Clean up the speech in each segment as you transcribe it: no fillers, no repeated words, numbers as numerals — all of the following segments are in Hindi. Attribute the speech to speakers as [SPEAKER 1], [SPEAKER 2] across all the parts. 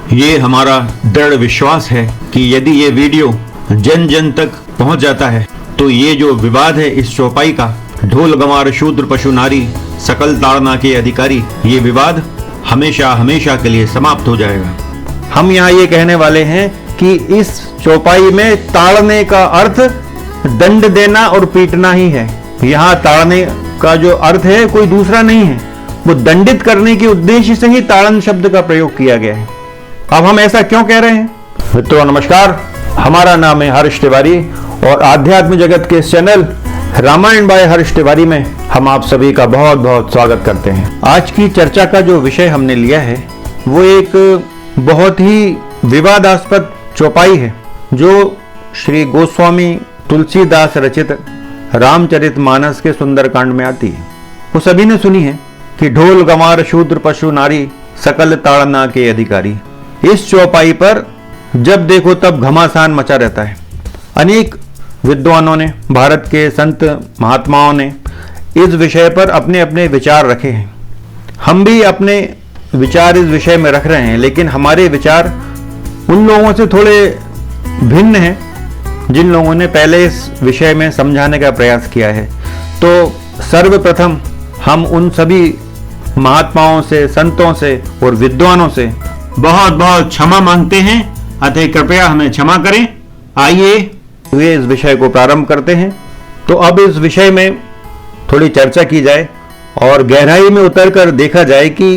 [SPEAKER 1] ये हमारा दृढ़ विश्वास है कि यदि ये वीडियो जन जन तक पहुंच जाता है तो ये जो विवाद है इस चौपाई का, ढोल गंवार शूद्र पशु नारी सकल ताड़ना के अधिकारी, ये विवाद हमेशा हमेशा के लिए समाप्त हो जाएगा।
[SPEAKER 2] हम यहाँ ये कहने वाले हैं कि इस चौपाई में ताड़ने का अर्थ दंड देना और पीटना ही है। यहाँ ताड़ने का जो अर्थ है कोई दूसरा नहीं है, वो दंडित करने के उद्देश्य से ही ताड़न शब्द का प्रयोग किया गया है। अब हम ऐसा क्यों कह रहे हैं? मित्रों नमस्कार, हमारा नाम है हर्ष तिवारी और आध्यात्म जगत के इस चैनल रामायण बाय हर्ष तिवारी में हम आप सभी का बहुत बहुत स्वागत करते हैं। आज की चर्चा का जो विषय हमने लिया है वो एक बहुत ही विवादास्पद चौपाई है जो श्री गोस्वामी तुलसीदास रचित रामचरितमानस के सुंदरकांड में आती है। वो सभी ने सुनी है कि ढोल गंवार शूद्र पशु नारी सकल ताड़ना के अधिकारी। इस चौपाई पर जब देखो तब घमासान मचा रहता है। अनेक विद्वानों ने, भारत के संत महात्माओं ने इस विषय पर अपने अपने विचार रखे हैं। हम भी अपने विचार इस विषय में रख रहे हैं, लेकिन हमारे विचार उन लोगों से थोड़े भिन्न हैं जिन लोगों ने पहले इस विषय में समझाने का प्रयास किया है। तो सर्वप्रथम हम उन सभी महात्माओं से, संतों से और विद्वानों से
[SPEAKER 1] बहुत बहुत क्षमा मांगते हैं, अतः कृपया हमें क्षमा करें। आइए
[SPEAKER 2] वे इस विषय को प्रारंभ करते हैं। तो अब इस विषय में थोड़ी चर्चा की जाए और गहराई में उतरकर देखा जाए कि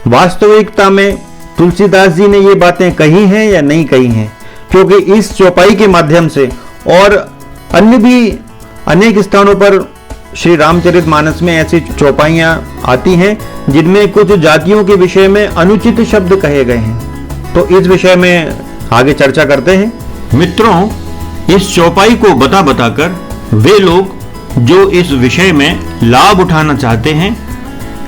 [SPEAKER 2] वास्तविकता में तुलसीदास जी ने ये बातें कही हैं या नहीं कही हैं, क्योंकि इस चौपाई के माध्यम से और अन्य भी अनेक स्थानों पर श्री रामचरितमानस में ऐसी चौपाइयां आती हैं जिनमें कुछ जातियों के विषय में अनुचित शब्द कहे गए हैं। तो इस विषय में आगे चर्चा करते हैं।
[SPEAKER 1] मित्रों, इस चौपाई को बता बताकर वे लोग जो इस विषय में लाभ उठाना चाहते हैं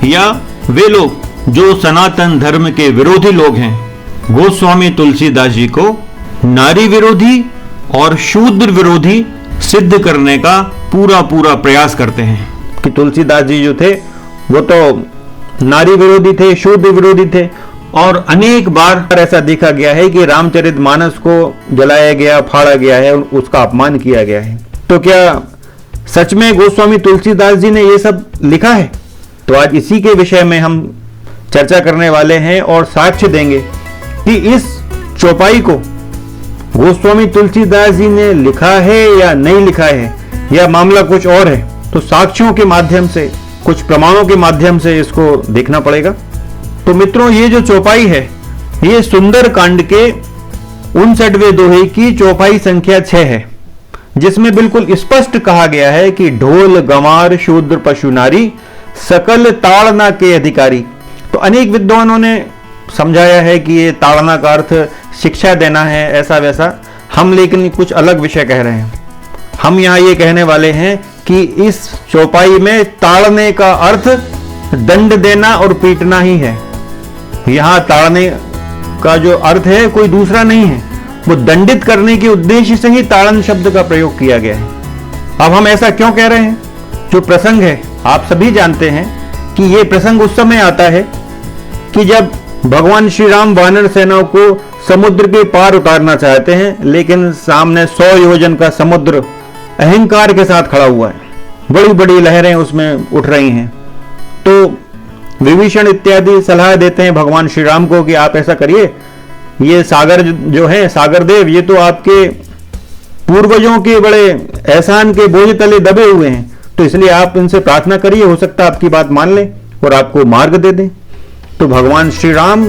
[SPEAKER 1] या वे लोग जो सनातन धर्म के विरोधी लोग हैं, गोस्वामी तुलसीदास जी को नारी विरोधी और शूद्र विरोधी सिद्ध करने का पूरा प्रयास करते हैं
[SPEAKER 2] कि तुलसीदास जी जो थे वो तो नारी विरोधी थे, शूद्र विरोधी थे। और अनेक बार ऐसा देखा गया है कि रामचरितमानस को जलाया गया, फाड़ा गया है, उसका अपमान किया गया है। तो क्या सच में गोस्वामी तुलसीदास जी ने ये सब लिखा है? तो आज इसी के विषय में हम चर्चा करने वाले हैं और साक्ष्य देंगे कि इस चौपाई को गोस्वामी तुलसीदास जी ने लिखा है या नहीं लिखा है, या मामला कुछ और है। तो साक्ष्यों के माध्यम से, कुछ प्रमाणों के माध्यम से इसको देखना पड़ेगा। तो मित्रों, ये जो चौपाई है ये सुंदर कांड के 59वें दोहे की चौपाई संख्या 6 है, जिसमें बिल्कुल स्पष्ट कहा गया है कि ढोल गंवार शूद्र पशु नारी सकल ताड़ना के अधिकारी। तो अनेक विद्वानों ने समझाया है कि ये ताड़ना का अर्थ शिक्षा देना है, ऐसा वैसा। हम लेकिन कुछ अलग विषय कह रहे हैं। हम यहाँ ये कहने वाले हैं कि इस चौपाई में ताड़ने का अर्थ दंड देना और पीटना ही है। यहाँ ताड़ने का जो अर्थ है कोई दूसरा नहीं है, वो दंडित करने के उद्देश्य से ही ताड़न शब्द का प्रयोग किया गया है। अब हम ऐसा क्यों कह रहे हैं? जो प्रसंग है आप सभी जानते हैं कि ये प्रसंग उस समय आता है कि जब भगवान श्री राम वानर सेना को समुद्र के पार उतारना चाहते हैं, लेकिन सामने 100 योजन का समुद्र अहंकार के साथ खड़ा हुआ है। बड़ी बड़ी लहरें उसमें उठ रही हैं। तो विभीषण इत्यादि सलाह देते हैं भगवान श्री राम को कि आप ऐसा करिए, ये सागर जो है, सागर देव, ये तो आपके पूर्वजों के बड़े एहसान के बोझ तले दबे हुए हैं, तो इसलिए आप इनसे प्रार्थना करिए, हो सकता है आपकी बात मान लें और आपको मार्ग दे दें। तो भगवान श्री राम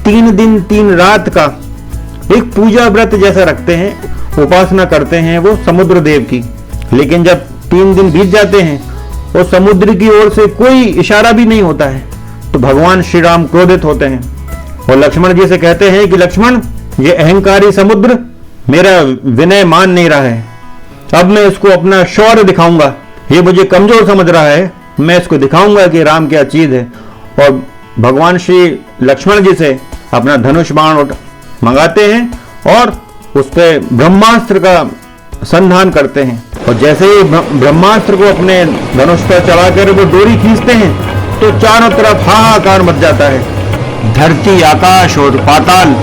[SPEAKER 2] 3 दिन 3 रात का एक पूजा व्रत जैसा रखते हैं, उपासना करते हैं वो समुद्र देव की। लेकिन जब 3 दिन बीत जाते हैं और समुद्र की ओर से कोई इशारा भी नहीं होता है, तो भगवान श्री राम क्रोधित होते हैं और लक्ष्मण जी से कहते हैं कि लक्ष्मण, ये अहंकारी समुद्र मेरा विनय मान नहीं रहा है, अब मैं इसको अपना शौर्य दिखाऊंगा। ये मुझे कमजोर समझ रहा है, मैं इसको दिखाऊंगा कि राम क्या चीज है। और भगवान श्री लक्ष्मण जी से अपना धनुष बाण मंगाते हैं और उस पर ब्रह्मास्त्र का संधान करते हैं। और जैसे ही ब्रह्मास्त्र को अपने धनुष पर चढ़ाकर वो डोरी खींचते हैं तो चारों तरफ हाहाकार मच जाता है।
[SPEAKER 1] धरती, आकाश और पाताल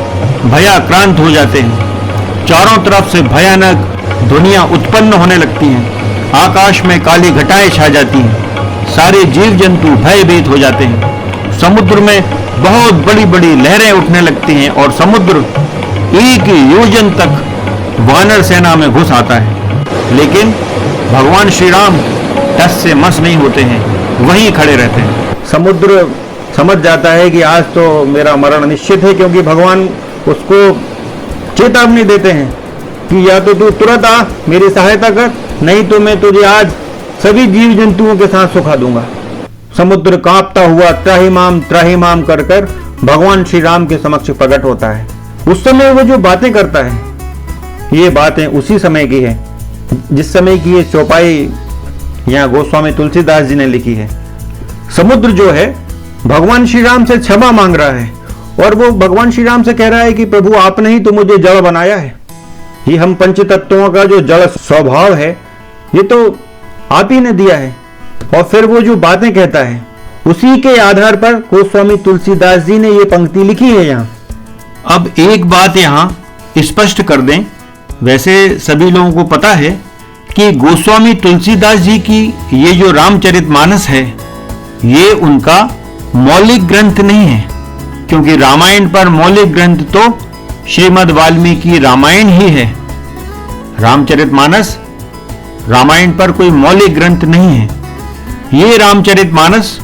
[SPEAKER 1] भयाक्रांत हो जाते हैं। चारों तरफ से भयानक ध्वनियां उत्पन्न होने लगती हैं। आकाश में काली घटाएं छा जाती हैं। सारे जीव जंतु भयभीत हो जाते हैं। समुद्र में बहुत बड़ी बड़ी लहरें उठने लगती हैं और समुद्र एक योजन तक वानर सेना में घुस आता है। लेकिन भगवान श्री राम टस से मस नहीं होते हैं, वहीं खड़े रहते हैं।
[SPEAKER 2] समुद्र समझ जाता है कि आज तो मेरा मरण निश्चित है, क्योंकि भगवान उसको चेतावनी देते हैं कि या तो तू तुरंत आ मेरी सहायता कर, नहीं तो मैं तुझे आज सभी जीव जंतुओं के साथ सुखा दूंगा। समुद्र कांपता हुआ त्राहिमाम कर कर भगवान श्री राम के समक्ष प्रकट होता है। उस समय वो जो बातें करता है, ये बातें उसी समय की है जिस समय की ये चौपाई यहाँ गोस्वामी तुलसीदास जी ने लिखी है। समुद्र जो है भगवान श्री राम से क्षमा मांग रहा है और वो भगवान श्री राम से कह रहा है कि प्रभु आपने ही तो मुझे जड़ बनाया है। ये हम पंच तत्वों का जो जड़ स्वभाव है ये तो आप ही ने दिया है। और फिर वो जो बातें कहता है उसी के आधार पर गोस्वामी तुलसीदास जी ने ये पंक्ति लिखी है यहाँ।
[SPEAKER 1] अब एक बात यहाँ स्पष्ट कर दें, वैसे सभी लोगों को पता है कि गोस्वामी तुलसीदास जी की ये जो रामचरितमानस है ये उनका मौलिक ग्रंथ नहीं है, क्योंकि रामायण पर मौलिक ग्रंथ तो श्रीमद् वाल्मीकि रामायण ही है। रामचरितमानस रामायण पर कोई मौलिक ग्रंथ नहीं है। ये रामचरितमानस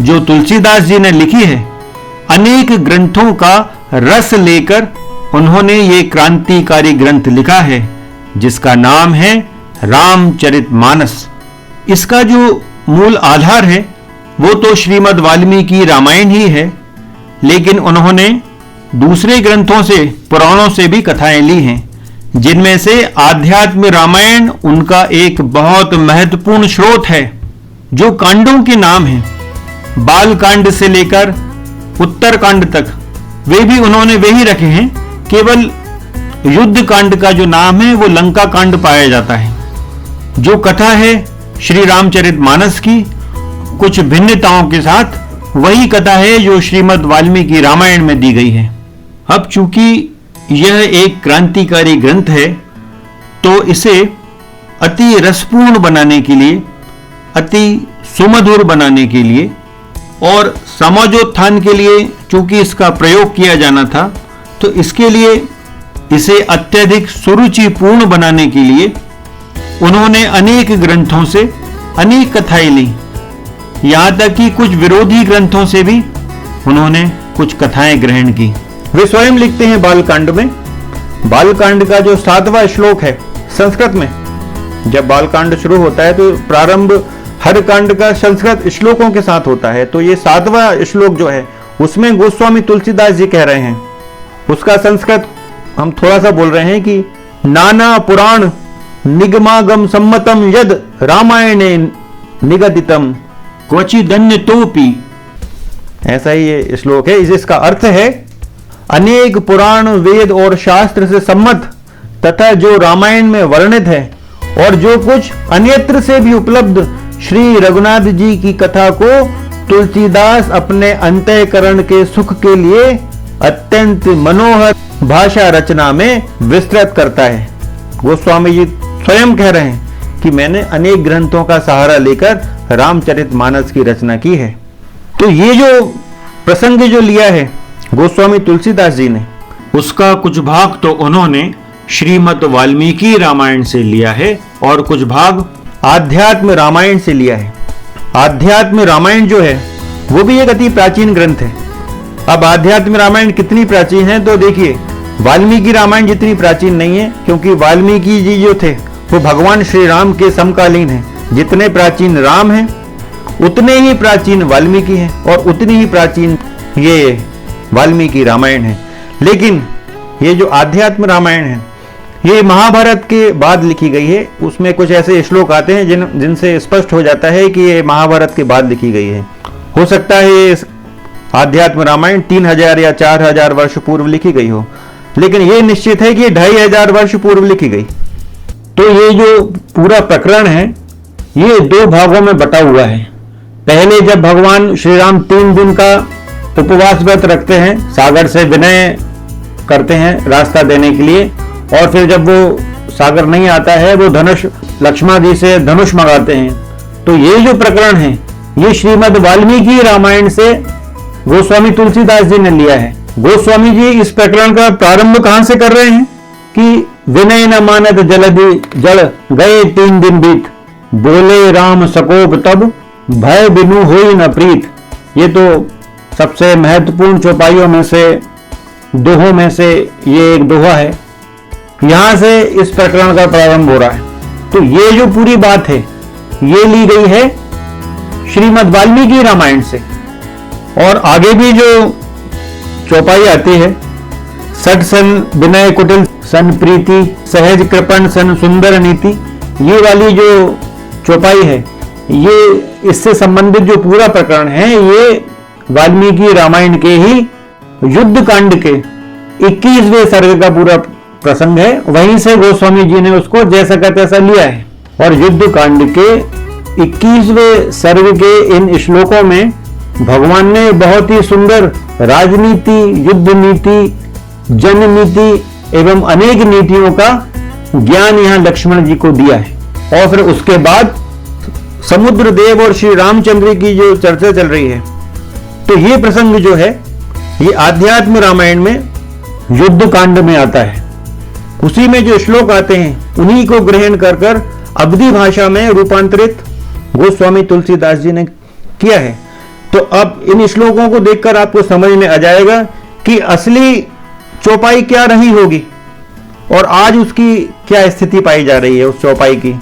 [SPEAKER 1] जो तुलसीदास जी ने लिखी है, अनेक ग्रंथों का रस लेकर उन्होंने ये क्रांतिकारी ग्रंथ लिखा है जिसका नाम है रामचरितमानस। इसका जो मूल आधार है वो तो श्रीमद् वाल्मीकि रामायण ही है, लेकिन उन्होंने दूसरे ग्रंथों से, पुराणों से भी कथाएं ली हैं, जिनमें से आध्यात्म रामायण उनका एक बहुत महत्वपूर्ण स्रोत है। जो कांडों के नाम हैं, बाल कांड से लेकर उत्तर कांड तक, वे भी उन्होंने वही रखे हैं। केवल युद्ध कांड का जो नाम है वो लंका कांड पाया जाता है। जो कथा है श्री रामचरितमानस की, कुछ भिन्नताओं के साथ वही कथा है जो श्रीमद् वाल्मीकि रामायण में दी गई है। अब चूंकि यह एक क्रांतिकारी ग्रंथ है तो इसे अति रसपूर्ण बनाने के लिए, अति सुमधुर बनाने के लिए और समाजोत्थान के लिए चूंकि इसका प्रयोग किया जाना था, तो इसके लिए इसे अत्यधिक सुरुचिपूर्ण बनाने के लिए उन्होंने अनेक ग्रंथों से अनेक कथाएं ली। यहां तक कि कुछ विरोधी ग्रंथों से भी उन्होंने कुछ कथाएं ग्रहण की।
[SPEAKER 2] वे स्वयं लिखते हैं बालकांड में, बालकांड का जो 7वां श्लोक है संस्कृत में, जब बालकांड शुरू होता है तो प्रारंभ हर कांड का संस्कृत श्लोकों के साथ होता है। तो ये 7वां श्लोक जो है उसमें गोस्वामी तुलसीदास जी कह रहे हैं, उसका संस्कृत हम थोड़ा सा बोल रहे हैं कि नाना पुराण निगमागम सम्मतम यद रामायणे निगदितम
[SPEAKER 1] क्वचिदन्य तोपि।
[SPEAKER 2] ऐसा ही ये श्लोक है। इसका अर्थ है अनेक पुराण वेद और शास्त्र से सम्मत तथा जो रामायण में वर्णित है और जो कुछ अन्यत्र से भी उपलब्ध श्री रघुनाथ जी की कथा को तुलसीदास अपने अंतःकरण के सुख के लिए अत्यंत मनोहर भाषा रचना में विस्तृत करता है। गोस्वामी जी स्वयं कह रहे हैं कि मैंने अनेक ग्रंथों का सहारा लेकर रामचरितमानस की रचना की है। तो ये जो प्रसंग जो लिया है गोस्वामी तुलसीदास जी ने,
[SPEAKER 1] उसका कुछ भाग तो उन्होंने श्रीमद् वाल्मीकि रामायण से लिया है और कुछ भाग
[SPEAKER 2] आध्यात्म रामायण से लिया है। आध्यात्म रामायण जो है वो भी एक अति प्राचीन ग्रंथ है। अब आध्यात्म रामायण कितनी प्राचीन है तो देखिए, वाल्मीकि रामायण जितनी प्राचीन नहीं है, क्योंकि वाल्मीकि जी जो थे वो भगवान श्री राम के समकालीन हैं। जितने प्राचीन राम हैं उतने ही प्राचीन वाल्मीकि हैं और उतनी ही प्राचीन ये वाल्मीकि रामायण है। लेकिन ये जो आध्यात्म रामायण है ये महाभारत के बाद लिखी गई है। उसमें कुछ ऐसे श्लोक आते हैं जिनसे स्पष्ट हो जाता है कि ये महाभारत के बाद लिखी गई है। हो सकता है ये आध्यात्म रामायण 3000 या 4000 वर्ष पूर्व लिखी गई हो, लेकिन ये निश्चित है कि ये 2500 वर्ष पूर्व लिखी गई। तो ये जो पूरा प्रकरण है ये 2 भागों में बटा हुआ है। पहले जब भगवान श्री राम 3 दिन का उपवास व्रत रखते हैं, सागर से विनय करते हैं रास्ता देने के लिए, और फिर जब वो सागर नहीं आता है वो धनुष लक्ष्मण जी से धनुष मंगाते हैं। तो ये जो प्रकरण है ये श्रीमद् वाल्मीकि रामायण से गोस्वामी तुलसीदास जी ने लिया है। गोस्वामी जी इस प्रकरण का प्रारंभ कहां से कर रहे हैं कि विनय न मानत जलधि जल गए 3 दिन बीत, बोले राम सकोप तब भय बिनु होई न प्रीत। ये तो सबसे महत्वपूर्ण चौपाइयों में से, दोहों में से ये एक दोहा है। यहां से इस प्रकरण का प्रारंभ हो रहा है। तो ये जो पूरी बात है ये ली गई है श्रीमद् वाल्मीकि रामायण से। और आगे भी जो चौपाई आती है, सठ सन विनय कुटिल सन प्रीति, सहज कृपण सन सुंदर नीति, ये वाली जो चौपाई है ये इससे संबंधित जो पूरा प्रकरण है ये वाल्मीकि रामायण के ही युद्ध कांड के 21वें सर्ग का पूरा प्रसंग है। वहीं से गोस्वामी जी ने उसको जैसा का तैसा लिया है। और युद्ध कांड के 21वें सर्ग के इन श्लोकों में भगवान ने बहुत ही सुंदर राजनीति, युद्ध नीति, जन नीति एवं अनेक नीतियों का ज्ञान यहाँ लक्ष्मण जी को दिया है। और फिर उसके बाद समुद्र देव और श्री रामचंद्र की जो चर्चा चल रही है, तो ये प्रसंग जो है ये आध्यात्म रामायण में युद्ध कांड में आता है। उसी में जो श्लोक आते हैं उन्हीं को ग्रहण कर कर अवधी भाषा में रूपांतरित गोस्वामी तुलसीदास जी ने किया है। तो अब इन श्लोकों को देखकर आपको समझ में आ जाएगा कि असली चौपाई क्या रही होगी और आज उसकी क्या स्थिति पाई जा रही है उस चौपाई की।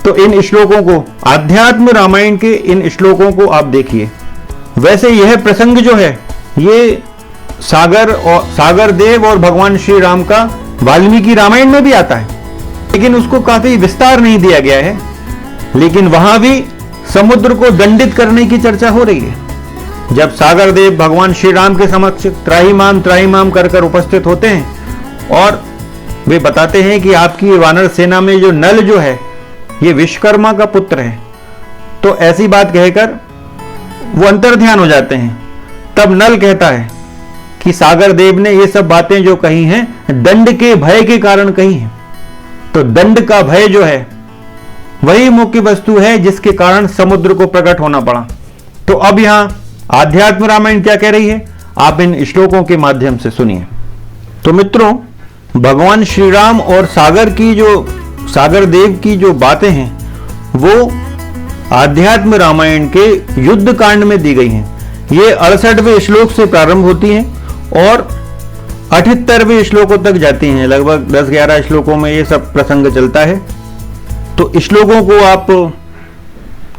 [SPEAKER 2] तो इन श्लोकों को, आध्यात्म रामायण के इन श्लोकों को आप देखिए। वैसे यह प्रसंग जो है ये सागर देव और भगवान श्री राम का वाल्मीकि रामायण में भी आता है, लेकिन उसको काफी विस्तार नहीं दिया गया है। लेकिन वहां भी समुद्र को दंडित करने की चर्चा हो रही है। जब सागर देव भगवान श्री राम के समक्ष त्राहिमाम कर उपस्थित होते हैं और वे बताते हैं कि आपकी वानर सेना में जो नल जो है ये विश्वकर्मा का पुत्र है, तो ऐसी बात कहकर वो अंतर्ध्यान हो जाते हैं। तब नल कहता है कि सागर देव ने ये सब बातें जो कही हैं दंड के भय के कारण कही हैं। तो दंड का भय जो है वही मुख्य वस्तु है जिसके कारण समुद्र को प्रकट होना पड़ा। तो अब यहां आध्यात्म रामायण क्या कह रही है आप इन श्लोकों के माध्यम से सुनिए। तो मित्रों, भगवान श्री राम और सागर देव की जो बातें हैं वो आध्यात्म रामायण के युद्ध कांड में दी गई हैं। ये 68वें श्लोक से प्रारंभ होती हैं और 78वें श्लोकों तक जाती हैं। लगभग 10-11 श्लोकों में ये सब प्रसंग चलता है। तो श्लोकों को आप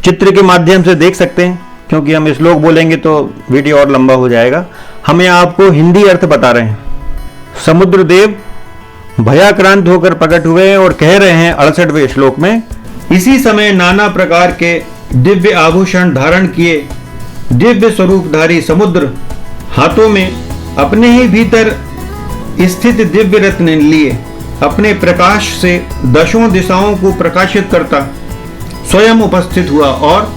[SPEAKER 2] चित्र के माध्यम से देख सकते हैं, क्योंकि हम श्लोक बोलेंगे तो वीडियो और लंबा हो जाएगा। हम यहाँ आपको हिंदी अर्थ बता रहे हैं। समुद्र देव भयाक्रांत होकर प्रकट हुए और कह रहे हैं 68वें श्लोक में, इसी समय नाना प्रकार के दिव्य आभूषण धारण किए दिव्य स्वरूपधारी समुद्र हाथों में अपने ही भीतर स्थित दिव्य रत्न लिए अपने प्रकाश से दशों दिशाओं को प्रकाशित करता स्वयं उपस्थित हुआ और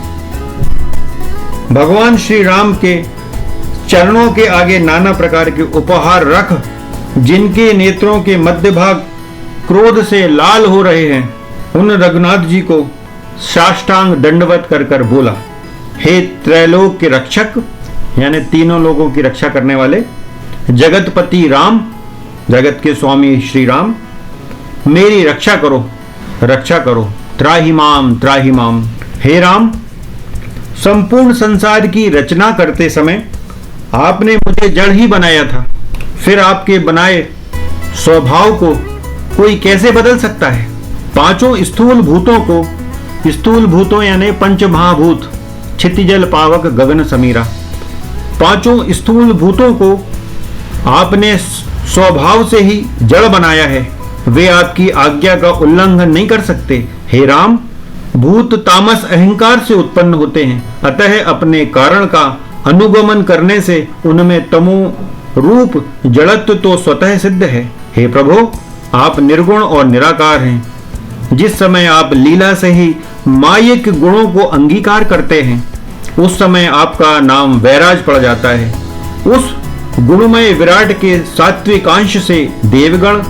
[SPEAKER 2] भगवान श्री राम के चरणों के आगे नाना प्रकार के उपहार रख, जिनके नेत्रों के मध्य भाग क्रोध से लाल हो रहे हैं, उन रघुनाथ जी को साष्टांग दंडवत कर कर बोला, हे त्रैलोक के रक्षक, यानी तीनों लोगों की रक्षा करने वाले जगतपति राम, जगत के स्वामी श्री राम, मेरी रक्षा करो, त्राहि माम। हे राम, संपूर्ण संसार की रचना करते समय आपने मुझे जड़ ही बनाया था, फिर आपके बनाए स्वभाव को कोई कैसे बदल सकता है। पांचों स्थूल भूतों यानी पंच महाभूत, क्षितिजल पावक गगन समीरा, पांचों स्थूल भूतों को आपने स्वभाव से ही जड़ बनाया है, वे आपकी आज्ञा का उल्लंघन नहीं कर सकते। हे राम, भूत तामस अहंकार से उत्पन्न होते हैं, अतः अपने कारण का अनुगमन करने से उनमें तमो रूप जड़त्व तो स्वतः सिद्ध है। हे प्रभु, आप निर्गुण और निराकार हैं। जिस समय आप लीला से ही मायिक गुणों को अंगीकार करते हैं, उस समय आपका नाम वैराज पड़ जाता है।
[SPEAKER 1] उस गुणमय विराट के सात्विक अंश से देवगण,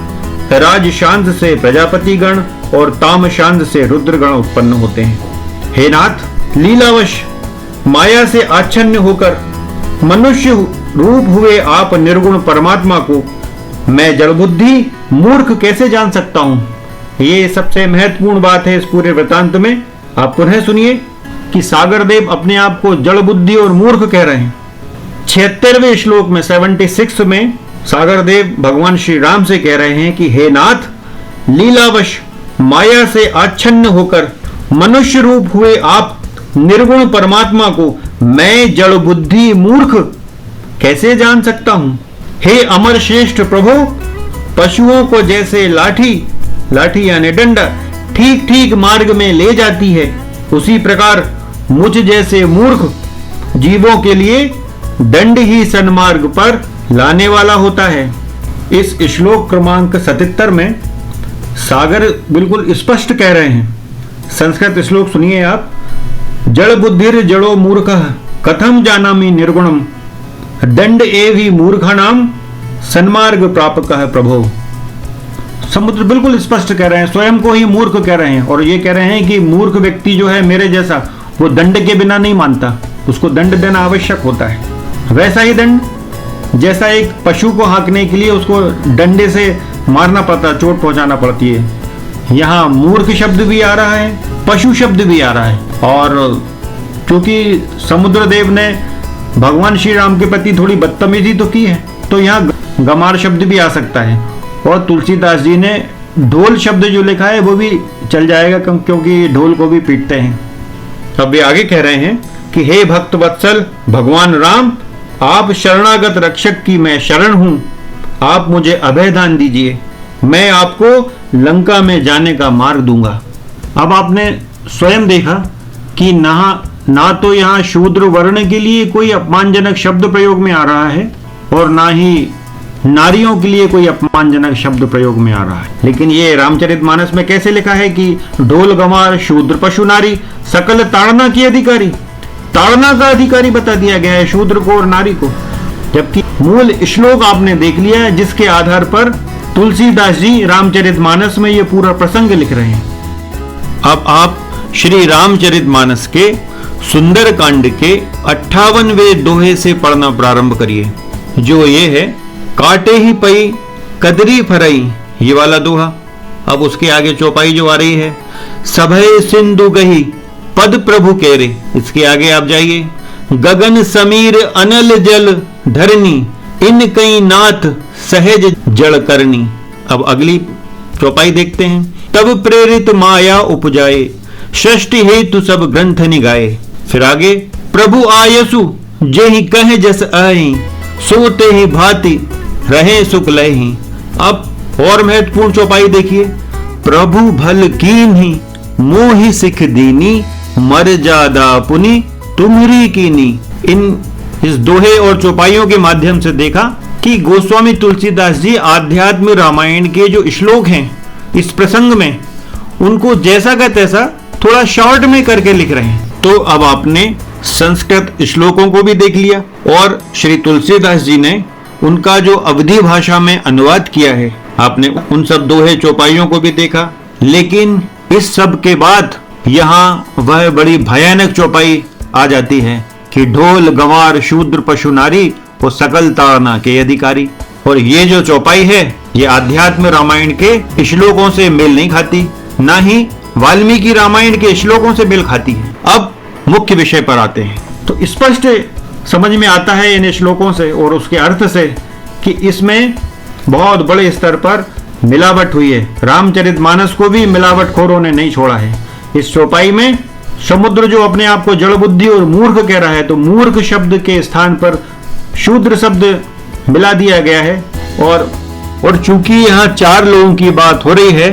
[SPEAKER 1] राज शांत से प्रजापति गण और ताम शांत से रुद्रगण उत्पन्न होते हैं। हे नाथ, लीलावश माया से आच्छन्न होकर मनुष्य रूप हुए आप निर्गुण परमात्मा को मैं जड़बुद्धि मूर्ख कैसे जान सकता हूं? ये सबसे महत्वपूर्ण बात है इस पूरे वृतांत में। आप पुनः सुनिए कि सागर देव अपने आप को जड़ बुद्धि और मूर्ख कह रहे हैं। 76वें श्लोक में 76 में सागर देव भगवान श्री राम से कह रहे हैं कि हे नाथ, लीलावश माया से आच्छन्न होकर मनुष्य रूप हुए आप निर्गुण परमात्मा को मैं जड़ बुद्धि मूर्ख कैसे जान सकता हूं? हे अमर श्रेष्ठ प्रभु, पशुओं को जैसे लाठी यानी डंडा ठीक ठीक मार्ग में ले जाती है, उसी प्रकार मुझ जैसे मूर्ख जीवों के लिए दंड ही सन्मार्ग पर लाने वाला होता है। इस श्लोक क्रमांक 77 में सागर बिल्कुल स्पष्ट कह रहे हैं। संस्कृत श्लोक सुनिए आप। जड़ बुद्धिर जड़ो मूर्ख कथम जानामि निर्गुणम दंड एवि मूर्खाणाम सन्मार्ग प्रापकः प्रभो। समुद्र बिल्कुल स्पष्ट कह रहे हैं, स्वयं को ही मूर्ख कह रहे हैं और ये कह रहे हैं कि मूर्ख व्यक्ति जो है मेरे जैसा, वो दंड के बिना नहीं मानता, उसको दंड देना आवश्यक होता है। वैसा ही दंड जैसा एक पशु को हाँकने के लिए उसको डंडे से मारना पड़ता, चोट पहुंचाना पड़ती है। यहाँ मूर्ख शब्द भी आ रहा है, पशु शब्द भी आ रहा है। और क्योंकि समुद्र देव ने भगवान श्री राम के प्रति थोड़ी बदतमीजी तो की है, तो यहाँ गमार शब्द भी आ सकता है। और तुलसीदास जी ने ढोल शब्द जो लिखा है वो भी चल जाएगा, क्योंकि ढोल को भी पीटते हैं। अब वे आगे कह रहे हैं कि हे भक्त वत्सल भगवान राम, आप शरणागत रक्षक की मैं शरण हूं, आप मुझे अभय दान दीजिए, मैं आपको लंका में जाने का मार्ग दूंगा। अब आपने स्वयं देखा कि ना तो यहाँ शूद्र वर्ण के लिए कोई अपमानजनक शब्द प्रयोग में आ रहा है और ना ही नारियों के लिए कोई अपमानजनक शब्द प्रयोग में आ रहा है। लेकिन ये रामचरितमानस में कैसे लिखा है कि ढोल गमार शूद्र पशु नारी सकल ताड़ना की अधिकारी, ताड़ना का अधिकारी बता दिया गया है शूद्र को और नारी को, जबकि मूल श्लोक आपने देख लिया है जिसके आधार पर तुलसीदास जी रामचरितमानस में ये पूरा प्रसंग लिख रहे हैं। अब आप श्री रामचरितमानस के सुंदर कांड के 58वें दोहे से पढ़ना प्रारंभ करिए, जो ये है काटे ही पई कदरी फरई, ये वाला दोहा। अब उसके आगे चौपाई जो आ रही है सभय सिंधु गही पद प्रभु केरे, इसके आगे आप जाइए गगन समीर अनल जल धरनी इन कई नाथ सहज जड़ करनी। अब अगली चौपाई देखते हैं। तब प्रेरित माया उपजाए सृष्टि हेतु सब ग्रंथ निगाए। फिर आगे प्रभु आयसु जेहि कह जस आई सोते ही भांति रहे सुख लही। अब और महत्वपूर्ण चौपाई देखिए। प्रभु भल कीन्ही मोहि सिख दीनी मर्यादा पुनि तुम्हरी कीनी। इस दोहे और चौपाइयों के माध्यम से देखा कि गोस्वामी तुलसीदास जी आध्यात्म रामायण के जो श्लोक हैं इस प्रसंग में उनको जैसा का तैसा थोड़ा शॉर्ट में करके लिख रहे हैं। तो अब आपने संस्कृत श्लोकों को भी देख लिया और श्री तुलसीदास जी ने उनका जो अवधी भाषा में अनुवाद किया है, आपने उन सब दोहे चौपाइयों को भी देखा। लेकिन इस सब के बाद यहाँ वह बड़ी भयानक चौपाई आ जाती है कि ढोल गंवार शूद्र पशु नारी वो सकल ताड़ना के अधिकारी। और ये जो चौपाई है ये आध्यात्म रामायण के श्लोकों से मेल नहीं खाती, ना ही वाल्मीकि रामायण के श्लोकों से मेल खाती है। अब मुख्य विषय पर आते हैं। तो स्पष्ट समझ में आता है इन श्लोकों से और उसके अर्थ से कि इसमें बहुत बड़े स्तर पर मिलावट हुई है। रामचरितमानस को भी मिलावटखोरों ने नहीं छोड़ा है। इस चौपाई में समुद्र जो अपने आप को जड़ बुद्धि और मूर्ख कह रहा है, तो मूर्ख शब्द के स्थान पर शूद्र शब्द मिला दिया गया है। और चूंकि यहाँ 4 लोगों की बात हो रही है,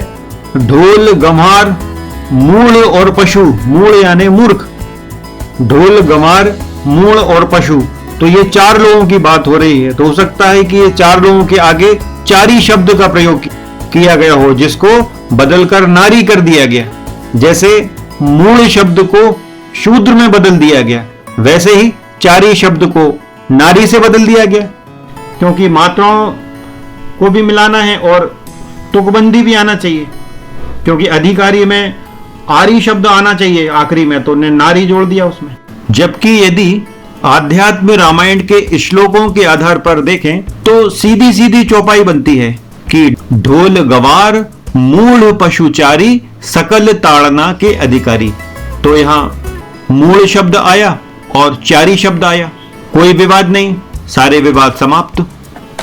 [SPEAKER 1] ढोल गंवार मूल और पशु, मूल यानी मूर्ख, ढोल गंवार मूल और पशु, तो ये 4 लोगों की बात हो रही है। तो हो सकता है कि ये 4 लोगों के आगे चारी शब्द का प्रयोग किया गया हो, जिसको बदलकर नारी कर दिया गया। जैसे मूल शब्द को शूद्र में बदल दिया गया, वैसे ही चारी शब्द को नारी से बदल दिया गया, क्योंकि मात्राओं को भी मिलाना है और तुकबंदी भी आना चाहिए, क्योंकि अधिकारी में आरी शब्द आना चाहिए आखिरी में, तो उन्हें नारी जोड़ दिया उसमें। जबकि यदि आध्यात्म रामायण के श्लोकों के आधार पर देखें तो सीधी सीधी चौपाई बनती है कि ढोल गवार मूल पशुचारी सकल ताड़ना के अधिकारी। तो यहाँ मूल शब्द आया और चारी शब्द आया, कोई विवाद नहीं, सारे विवाद समाप्त।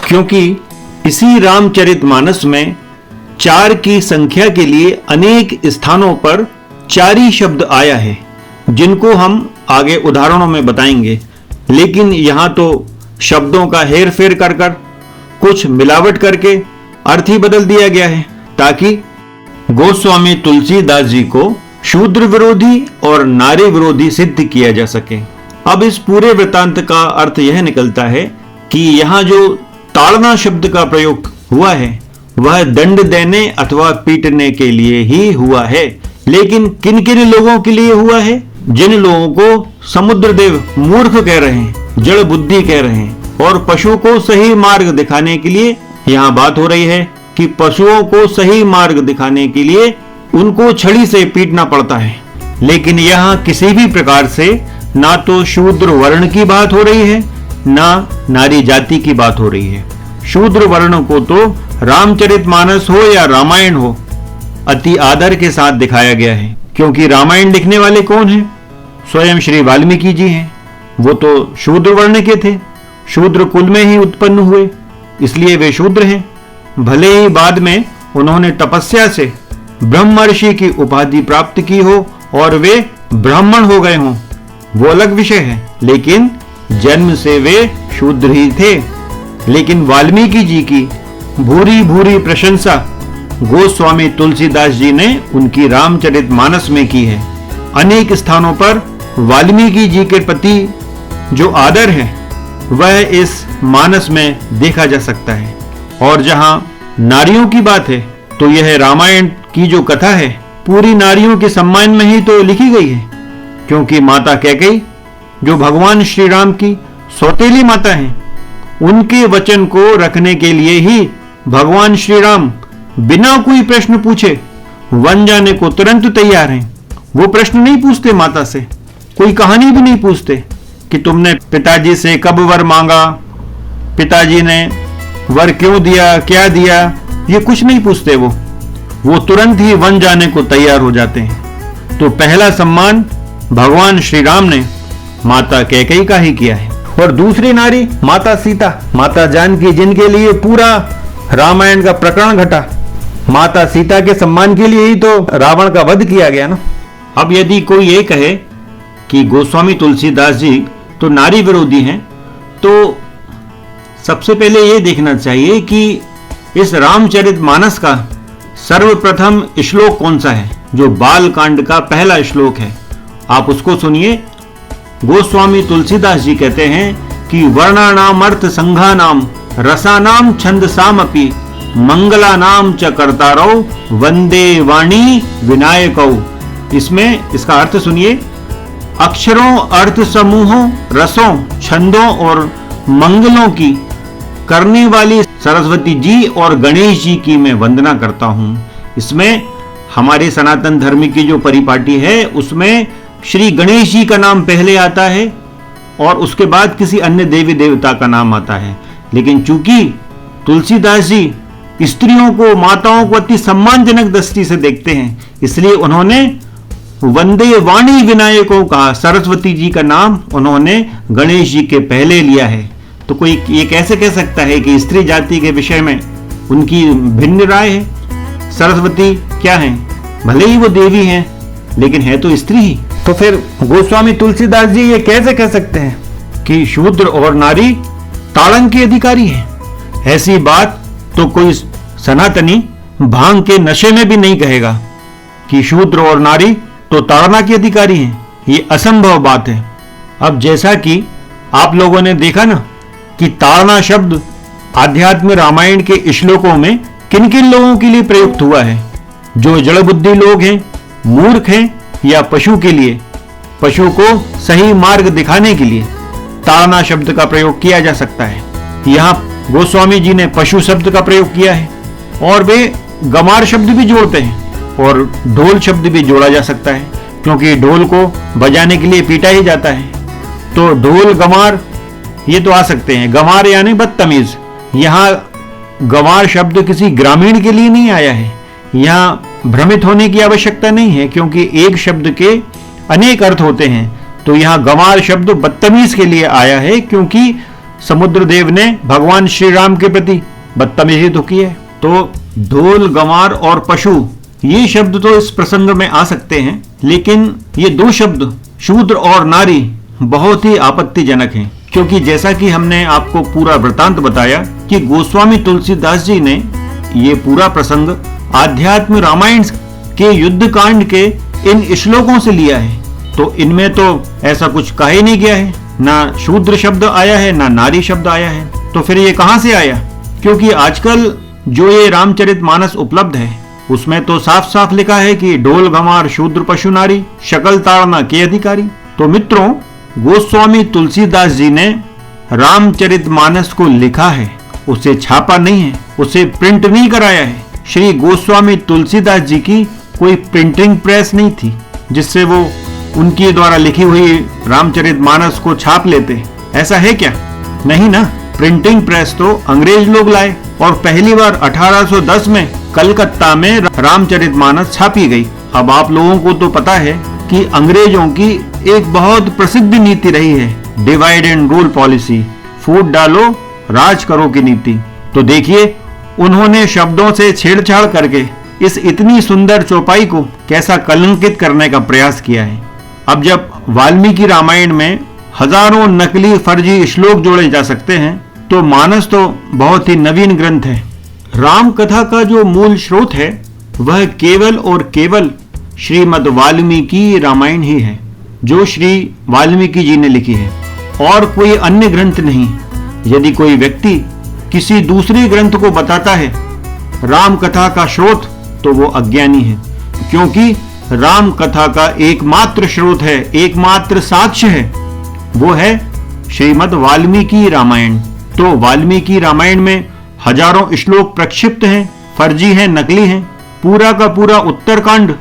[SPEAKER 1] क्योंकि इसी रामचरितमानस में 4 की संख्या के लिए अनेक स्थानों पर चारी शब्द आया है, जिनको हम आगे उदाहरणों में बताएंगे। लेकिन यहां तो शब्दों का हेर फेर कर कुछ मिलावट करके अर्थ ही बदल दिया गया है, ताकि गोस्वामी तुलसीदास जी को शूद्र विरोधी और नारी विरोधी सिद्ध किया जा सके। अब इस पूरे वृत्तांत का अर्थ यह निकलता है कि यहाँ जो ताड़ना शब्द का प्रयोग हुआ है वह दंड देने अथवा पीटने के लिए ही हुआ है। लेकिन किन किन लोगों के लिए हुआ है? जिन लोगों को समुद्रदेव मूर्ख कह रहे हैं, जड़ बुद्धि कह रहे हैं, और पशु को सही मार्ग दिखाने के लिए यहाँ बात हो रही है कि पशुओं को सही मार्ग दिखाने के लिए उनको छड़ी से पीटना पड़ता है। लेकिन यहाँ किसी भी प्रकार से ना तो शूद्र वर्ण की बात हो रही है, ना नारी जाति की बात हो रही है। शूद्र वर्ण को तो रामचरितमानस हो या रामायण हो, अति आदर के साथ दिखाया गया है, क्योंकि रामायण लिखने वाले कौन हैं? स्वयं श्री वाल्मीकि जी हैं। वो तो शूद्र वर्ण के थे, शूद्र कुल में ही उत्पन्न हुए, इसलिए वे शूद्र हैं। भले ही बाद में उन्होंने तपस्या से ब्रह्मर्षि की उपाधि प्राप्त की हो और वे ब्राह्मण हो गए हों, वो अलग विषय है, लेकिन जन्म से वे शूद्र ही थे। लेकिन वाल्मीकि जी की भूरी भूरी प्रशंसा गोस्वामी तुलसीदास जी ने उनकी रामचरितमानस में की है। अनेक स्थानों पर वाल्मीकि जी के प्रति जो आदर है वह इस मानस में देखा जा सकता है। और जहां नारियों की बात है तो यह रामायण की जो कथा है पूरी नारियों के सम्मान में ही तो लिखी गई है, क्योंकि माता कैकेयी जो भगवान श्री राम की सौतेली माता हैं, उनके वचन को रखने के लिए ही भगवान श्री राम बिना कोई प्रश्न पूछे वन जाने को तुरंत तैयार हैं। वो प्रश्न नहीं पूछते माता से, कोई कहानी भी नहीं पूछते कि तुमने पिताजी से कब वर मांगा, पिताजी ने वर क्यों दिया, क्या दिया, ये कुछ नहीं पूछते। वो तुरंत ही वन जाने को तैयार हो जाते हैं। तो पहला सम्मान भगवान श्री राम ने माता कैकेयी का ही किया है।
[SPEAKER 2] और दूसरी नारी माता सीता, माता जानकी, जिनके लिए पूरा रामायण का प्रकरण घटा, माता सीता के सम्मान के लिए ही तो रावण का वध किया गया ना।
[SPEAKER 1] अब यदि कोई ये कहे कि गोस्वामी तुलसीदास जी तो नारी विरोधी हैं, तो सबसे पहले ये देखना चाहिए कि इस रामचरितमानस का सर्वप्रथम श्लोक कौन सा है, जो बाल कांड का पहला श्लोक है। आप उसको सुनिए। गोस्वामी तुलसीदास जी कहते हैं कि वर्णानाम अर्थ संघानाम रसानाम छंदसामपि मंगलानाम च कर्तारौ वंदे वाणी विनायकौ। इसमें इसका अर्थ सुनिए। अक्षरों, अर्थ समूहों, रसों, छंदों और मंगलों की करने वाली सरस्वती जी और गणेश जी की मैं वंदना करता हूं। इसमें हमारे सनातन धर्म की जो परिपाटी है उसमें श्री गणेश जी का नाम पहले आता है और उसके बाद किसी अन्य देवी देवता का नाम आता है। लेकिन चूंकि तुलसीदास जी स्त्रियों को, माताओं को अति सम्मानजनक दृष्टि से देखते हैं, इसलिए उन्होंने वंदे वाणी विनायकों का, सरस्वती जी का नाम उन्होंने गणेश जी के पहले लिया है। तो कोई ये कैसे कह सकता है कि स्त्री जाति के विषय में उनकी भिन्न राय है? सरस्वती क्या है? भले ही वो देवी हैं, लेकिन है तो स्त्री ही।
[SPEAKER 2] तो फिर गोस्वामी तुलसीदास जी ये कैसे कह सकते हैं
[SPEAKER 1] कि शूद्र और नारी ताड़न के अधिकारी हैं? ऐसी बात तो कोई सनातनी भांग के नशे में भी नहीं कहेगा कि शूद्र और नारी तो ताड़ना के अधिकारी हैं। ये असंभव बात है। अब जैसा कि आप लोगों ने देखा ना कि ताड़ना शब्द आध्यात्म रामायण के श्लोकों में किन किन लोगों के लिए प्रयुक्त हुआ है? जो जड़ बुद्धि लोग हैं, मूर्ख हैं, या पशु के लिए, पशु को सही मार्ग दिखाने के लिए। ताड़ना शब्द का प्रयोग किया जा सकता है। यहाँ गोस्वामी जी ने पशु शब्द का प्रयोग किया है और वे गमार शब्द भी जोड़ते हैं और ढोल शब्द भी जोड़ा जा सकता है, क्योंकि ढोल को बजाने के लिए पीटा ही जाता है। तो ढोल गमार ये तो आ सकते हैं। गमार यानी बदतमीज। यहाँ गंवार शब्द किसी ग्रामीण के लिए नहीं आया है। यहाँ भ्रमित होने की आवश्यकता नहीं है, क्योंकि एक शब्द के अनेक अर्थ होते हैं। तो यहाँ गंवार शब्द बदतमीज के लिए आया है, क्योंकि समुद्रदेव ने भगवान श्री राम के प्रति बदतमीजी तो की है। तो ढोल, गंवार और पशु ये शब्द तो इस प्रसंग में आ सकते हैं, लेकिन ये दो शब्द शूद्र और नारी बहुत ही आपत्तिजनक हैं, क्योंकि जैसा कि हमने आपको पूरा वृतांत बताया कि गोस्वामी तुलसीदास जी ने ये पूरा प्रसंग आध्यात्म रामायण के युद्ध कांड के इन श्लोकों से लिया है। तो इनमें तो ऐसा कुछ कहा ही नहीं गया है, ना शूद्र शब्द आया है ना नारी शब्द आया है। तो फिर ये कहां से आया? क्योंकि आजकल जो ये रामचरितमानस उपलब्ध है उसमें तो साफ साफ लिखा है कि ढोल, गंवार, शूद्र, पशु, नारी शकल ताड़ना के अधिकारी। तो मित्रों, गोस्वामी तुलसीदास जी ने रामचरितमानस को लिखा है, उसे छापा नहीं है, उसे प्रिंट नहीं कराया है। श्री गोस्वामी तुलसीदास जी की कोई प्रिंटिंग प्रेस नहीं थी जिससे वो उनके द्वारा लिखी हुई रामचरितमानस को छाप लेते। ऐसा है क्या? नहीं ना। प्रिंटिंग प्रेस तो अंग्रेज लोग लाए और पहली बार 1810 में कलकत्ता में रामचरितमानस छापी गई। अब आप लोगों को तो पता है कि अंग्रेजों की एक बहुत प्रसिद्ध नीति रही है डिवाइड एंड रूल पॉलिसी, फूट डालो राज करो की नीति। तो देखिए, उन्होंने शब्दों से छेड़छाड़ करके इस इतनी सुंदर चौपाई को कैसा कलंकित करने का प्रयास किया है। अब जब वाल्मीकि रामायण में हजारों नकली फर्जी श्लोक जोड़े जा सकते हैं, तो मानस तो बहुत ही नवीन ग्रंथ है। राम कथा का जो मूल स्रोत है वह केवल और केवल श्रीमद् वाल्मीकि रामायण ही है, जो श्री वाल्मीकि जी ने लिखी है, और कोई अन्य ग्रंथ नहीं। यदि कोई व्यक्ति किसी दूसरे ग्रंथ को बताता है राम कथा का स्रोत, तो वो अज्ञानी है, क्योंकि राम कथा का एकमात्र स्रोत है, एकमात्र साक्ष्य है, वो है श्रीमद् वाल्मीकि रामायण। तो वाल्मीकि रामायण में हजारों श्लोक प्रक्षिप्त हैं, फर्जी हैं, नकली हैं। पूरा का पूरा उत्तरकांड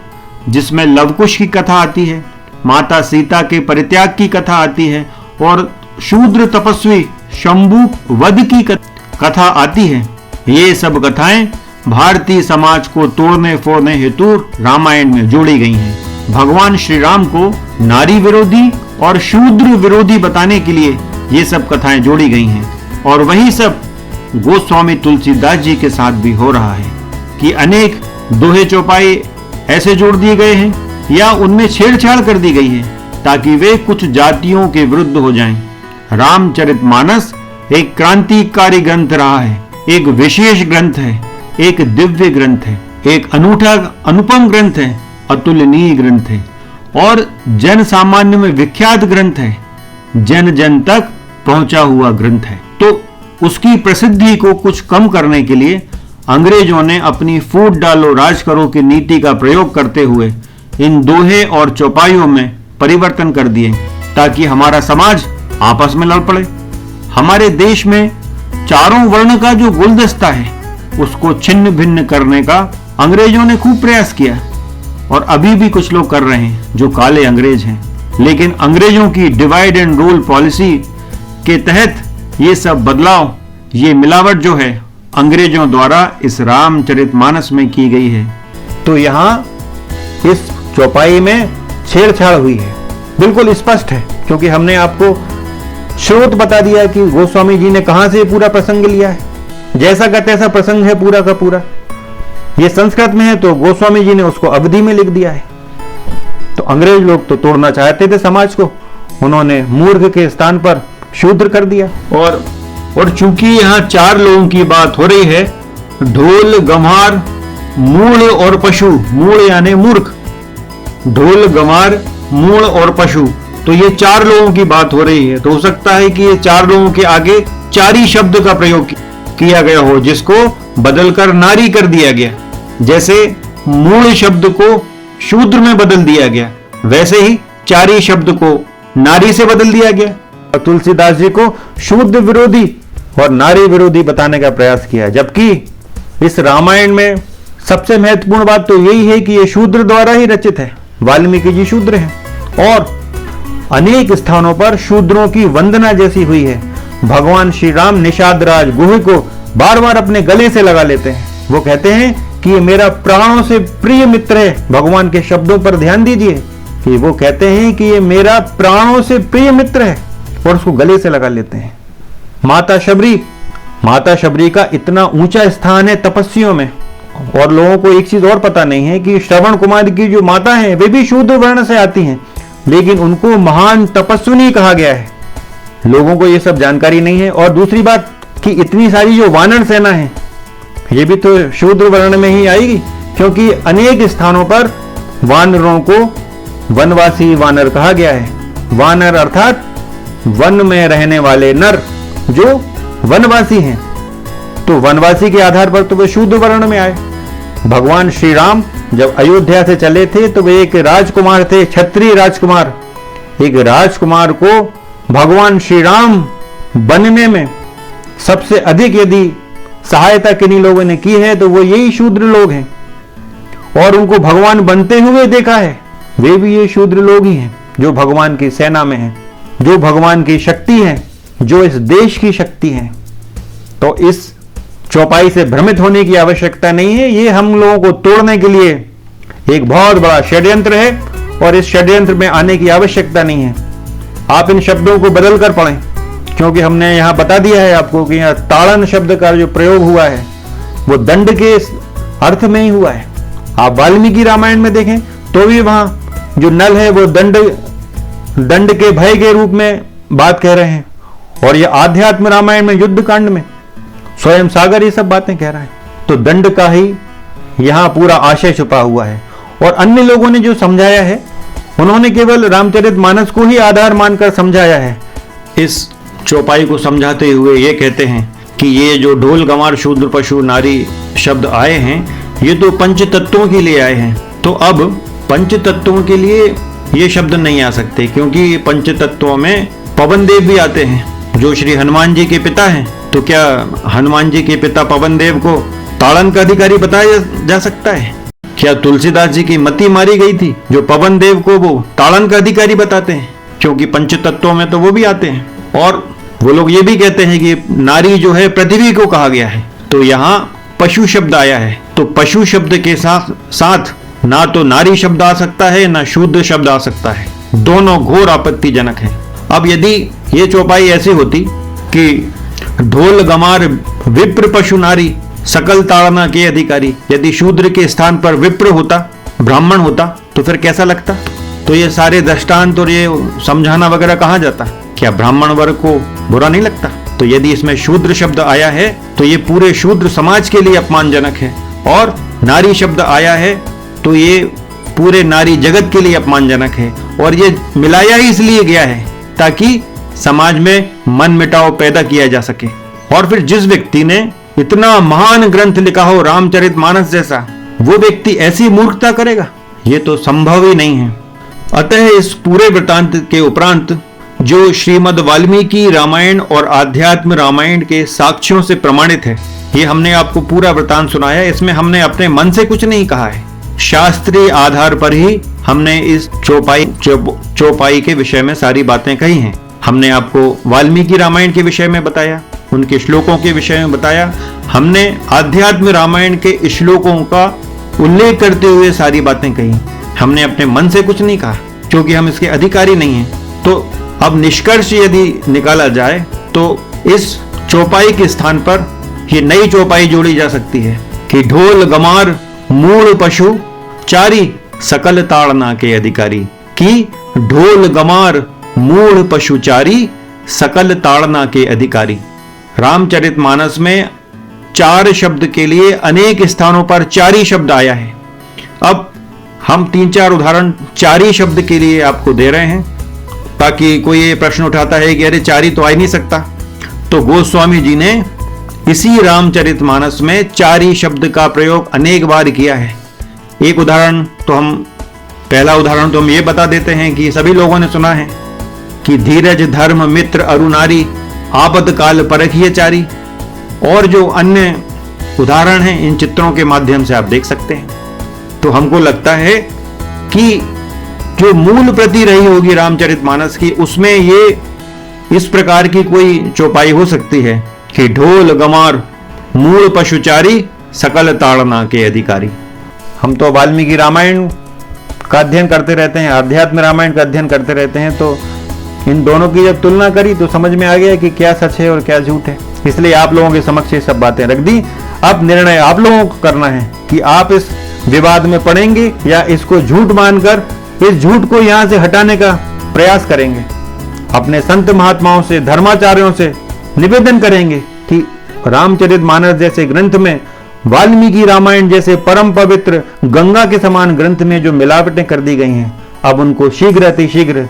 [SPEAKER 1] जिसमें लवकुश की कथा आती है, माता सीता के परित्याग की कथा आती है और शूद्र तपस्वी शंभु वध की कथा आती है। ये सब कथाएं भारतीय समाज को तोड़ने फोड़ने हेतु रामायण में जोड़ी गई हैं। भगवान श्री राम को नारी विरोधी और शूद्र विरोधी बताने के लिए ये सब कथाएं जोड़ी गई हैं, और वही सब गोस्वामी तुलसीदास जी के साथ भी हो रहा है कि अनेक दोहे चौपाई ऐसे जोड़ दिए गए हैं या उनमें छेड़छाड़ कर दी गई है ताकि वे कुछ जातियों के विरुद्ध हो जाएं। रामचरितमानस एक क्रांतिकारी ग्रंथ रहा है, एक विशेष ग्रंथ है, एक दिव्य ग्रंथ है, एक अनूठा अनुपम ग्रंथ है, अतुलनीय ग्रंथ है और जन सामान्य में विख्यात ग्रंथ है, जन जन तक पहुंचा हुआ ग्रंथ है। तो उसकी प्रसिद्धि को कुछ कम करने के लिए अंग्रेजों ने अपनी फूट डालो राज करो की नीति का प्रयोग करते हुए इन दोहे और चौपाइयों में परिवर्तन कर दिए ताकि हमारा समाज आपस में लड़ पड़े। हमारे देश में चारों वर्ण का जो गुलदस्ता है उसको छिन्न भिन्न करने का अंग्रेजों ने खूब प्रयास किया और अभी भी कुछ लोग कर रहे हैं जो काले अंग्रेज हैं। लेकिन अंग्रेजों की डिवाइड एंड रूल पॉलिसी के तहत ये सब बदलाव, ये मिलावट जो है अंग्रेजों द्वारा इस रामचरितमानस में की गई है।
[SPEAKER 2] तो यहाँ इस चौपाई में छेड़छाड़ हुई है, बिल्कुल स्पष्ट है, क्योंकि हमने आपको स्रोत बता दिया कि गोस्वामी जी ने कहां से पूरा प्रसंग लिया है। जैसा का तैसा प्रसंग है पूरा का पूरा। ये संस्कृत में है तो गोस्वामी जी ने उसको अवधि में लिख दिया है। तो अंग्रेज लोग तो तोड़ना चाहते थे समाज को, उन्होंने मूर्ख के स्थान पर शूद्र कर दिया।
[SPEAKER 1] और चूंकि यहाँ चार लोगों की बात हो रही है, ढोल, गंवार, मूढ़ और पशु, मूढ़ यानी मूर्ख, ढोल, गंवार, मूढ़ और पशु, तो ये चार लोगों की बात हो रही है। तो हो सकता है कि ये चार लोगों के आगे चारी शब्द का प्रयोग किया गया हो, जिसको बदलकर नारी कर दिया गया। जैसे मूढ़ शब्द को शूद्र में बदल दिया गया, वैसे ही चारी शब्द को नारी से बदल दिया गया।
[SPEAKER 2] और तुलसीदास जी को शूद्र विरोधी और नारी विरोधी बताने का प्रयास किया। जबकि इस रामायण में सबसे महत्वपूर्ण बात तो यही है कि यह शूद्र द्वारा ही रचित है। वाल्मीकि जी शूद्र हैं और अनेक स्थानों पर शूद्रों की वंदना जैसी हुई है। भगवान श्री राम निषाद राज गुह को बार बार अपने गले से लगा लेते हैं। वो कहते हैं कि ये मेरा प्राणों से प्रिय मित्र है। भगवान के शब्दों पर ध्यान दीजिए कि वो कहते हैं कि ये मेरा प्राणों से प्रिय मित्र है और उसको गले से लगा लेते हैं। माता शबरी का इतना ऊंचा स्थान है तपस्वियों में, और लोगों को एक चीज और पता नहीं है कि श्रवण कुमार की जो माता है वे भी शूद्र वर्ण से आती हैं, लेकिन उनको महान तपस्विनी कहा गया है। लोगों को ये सब जानकारी नहीं है। और दूसरी बात कि इतनी सारी जो वानर सेना है ये भी तो शूद्र वर्ण में ही आएगी, क्योंकि अनेक स्थानों पर वानरों को वनवासी वानर कहा गया है। वानर अर्थात वन में रहने वाले नर जो वनवासी हैं, तो वनवासी के आधार पर तो वे शूद्र वर्ण में आए। भगवान श्री राम जब अयोध्या से चले थे तो वे एक राजकुमार थे, क्षत्रिय राजकुमार। एक राजकुमार को भगवान श्री राम बनने में सबसे अधिक यदि सहायता किन्हीं लोगों ने की है तो वो यही शूद्र लोग हैं, और उनको भगवान बनते हुए देखा है वे भी ये शूद्र लोग ही हैं जो भगवान की सेना में हैं, जो भगवान की शक्ति है, जो इस देश की शक्ति है। तो इस चौपाई से भ्रमित होने की आवश्यकता नहीं है। ये हम लोगों को तोड़ने के लिए एक बहुत बड़ा षड्यंत्र है और इस षड्यंत्र में आने की आवश्यकता नहीं है। आप इन शब्दों को बदल कर पढ़ें, क्योंकि हमने यहां बता दिया है आपको कि यहां ताड़न शब्द का जो प्रयोग हुआ है वो दंड के अर्थ में ही हुआ है। आप वाल्मीकि रामायण में देखें तो भी वहां जो नल है वो दंड के भय के रूप में बात कह रहे हैं, और ये आध्यात्म रामायण में युद्ध कांड में स्वयं सागर ये सब बातें कह रहा है। तो दंड का ही यहां पूरा आशय छुपा हुआ है। और अन्य लोगों ने जो समझाया है उन्होंने केवल रामचरितमानस को ही आधार मानकर समझाया है।
[SPEAKER 1] इस चौपाई को समझाते हुए ये कहते हैं कि ये जो ढोल गंवार शूद्र पशु नारी शब्द आए हैं ये तो पंच तत्वों के लिए आए हैं। तो अब पंच तत्वों के लिए ये शब्द नहीं आ सकते, क्योंकि पंच तत्वों में पवन देव भी आते हैं जो श्री हनुमान जी के पिता हैं। तो क्या हनुमान जी के पिता पवन देव को ताड़न का अधिकारी बताया जा सकता है? क्या तुलसीदास जी की मति मारी गई थी जो पवन देव को वो ताड़न का अधिकारी बताते हैं? क्योंकि पंच तत्वों में तो वो भी आते हैं। और वो लोग ये भी कहते हैं कि नारी जो है पृथ्वी को कहा गया है। तो यहाँ पशु शब्द आया है, तो पशु शब्द के साथ ना तो नारी शब्द आ सकता है ना शूद्र शब्द आ सकता है। दोनों घोर आपत्तिजनक हैं। अब यदि ये चौपाई ऐसी होती कि ढोल गमार विप्र पशु नारी सकल ताड़ना के अधिकारी, यदि शूद्र के स्थान पर विप्र होता, ब्राह्मण होता, तो फिर कैसा लगता? तो ये सारे दृष्टांत और ये समझाना वगैरह कहाँ जाता? क्या ब्राह्मण वर्ग को बुरा नहीं लगता? तो यदि इसमें शूद्र शब्द आया है तो ये पूरे शूद्र समाज के लिए अपमानजनक है, और नारी शब्द आया है तो ये पूरे नारी जगत के लिए अपमानजनक है। और ये मिलाया ही इसलिए गया है ताकि समाज में मन मिटाव पैदा किया जा सके। और फिर जिस व्यक्ति ने इतना महान ग्रंथ लिखा हो रामचरितमानस जैसा, वो व्यक्ति ऐसी मूर्खता करेगा? ये तो संभव ही नहीं है। अतः इस पूरे वृतांत के उपरांत जो श्रीमद् वाल्मीकि रामायण और आध्यात्म रामायण के साक्ष्यों से प्रमाणित है, ये हमने आपको पूरा वृतांत सुनाया। इसमें हमने अपने मन से कुछ नहीं कहा है, शास्त्रीय आधार पर ही हमने इस चौपाई के विषय में सारी बातें कही हैं। हमने आपको वाल्मीकि रामायण के विषय में बताया, उनके श्लोकों के विषय में बताया। हमने आध्यात्म रामायण के श्लोकों का उल्लेख करते हुए सारी बातें कही। हमने अपने मन से कुछ नहीं कहा, क्योंकि हम इसके अधिकारी नहीं हैं। तो अब निष्कर्ष यदि निकाला जाए तो इस चौपाई के स्थान पर ये नई चौपाई जोड़ी जा सकती है कि ढोल गमार मूल पशु चारी सकल ताड़ना के अधिकारी, की ढोल गमार मूल पशुचारी सकल ताड़ना के अधिकारी। रामचरितमानस में चार शब्द के लिए अनेक स्थानों पर चारी शब्द आया है। अब हम 3-4 उदाहरण चारी शब्द के लिए आपको दे रहे हैं, ताकि कोई ये प्रश्न उठाता है कि अरे चारी तो आ ही नहीं सकता। तो गोस्वामी जी ने इसी रामचरितमानस में चारी शब्द का प्रयोग अनेक बार किया है। एक उदाहरण तो पहला उदाहरण तो हम ये बता देते हैं कि सभी लोगों ने सुना है कि धीरज धर्म मित्र अरुनारी आपद काल परखिए चारी, और जो अन्य उदाहरण हैं इन चित्रों के माध्यम से आप देख सकते हैं। तो हमको लगता है कि जो मूल प्रति रही होगी रामचरितमानस की, उसमें ये इस प्रकार की कोई चौपाई हो सकती है कि ढोल गमार मूल पशुचारी सकल ताड़ना के अधिकारी।
[SPEAKER 2] हम तो वाल्मीकि रामायण का अध्ययन करते रहते हैं, अध्यात्म रामायण का अध्ययन करते रहते हैं, तो इन दोनों की जब तुलना करी तो समझ में आ गया कि क्या सच है और क्या झूठ है। इसलिए आप लोगों के समक्ष ये सब बातें रख दी। अब निर्णय आप लोगों को करना है कि आप इस विवाद में पड़ेंगे या इसको झूठ मानकर इस झूठ को यहां से हटाने का प्रयास करेंगे। अपने संत महात्माओं से, धर्माचार्यों से निवेदन करेंगे कि रामचरितमानस जैसे ग्रंथ में, वाल्मीकि रामायण जैसे परम पवित्र गंगा के समान ग्रंथ में जो मिलावटें कर दी गई हैं, अब उनको शीघ्र अतिशीघ्र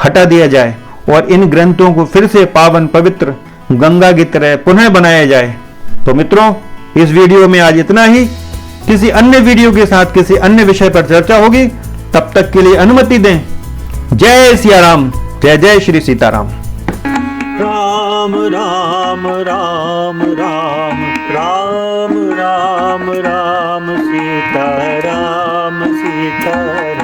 [SPEAKER 2] हटा दिया जाए और इन ग्रंथों को फिर से पावन पवित्र गंगा की तरह पुनः बनाया जाए। तो मित्रों, इस वीडियो में आज इतना ही। किसी अन्य वीडियो के साथ किसी अन्य विषय पर चर्चा होगी, तब तक के लिए अनुमति दें। जय सिया राम, जय जय श्री सीताराम।
[SPEAKER 1] राम राम राम राम राम राम राम सीता राम सीता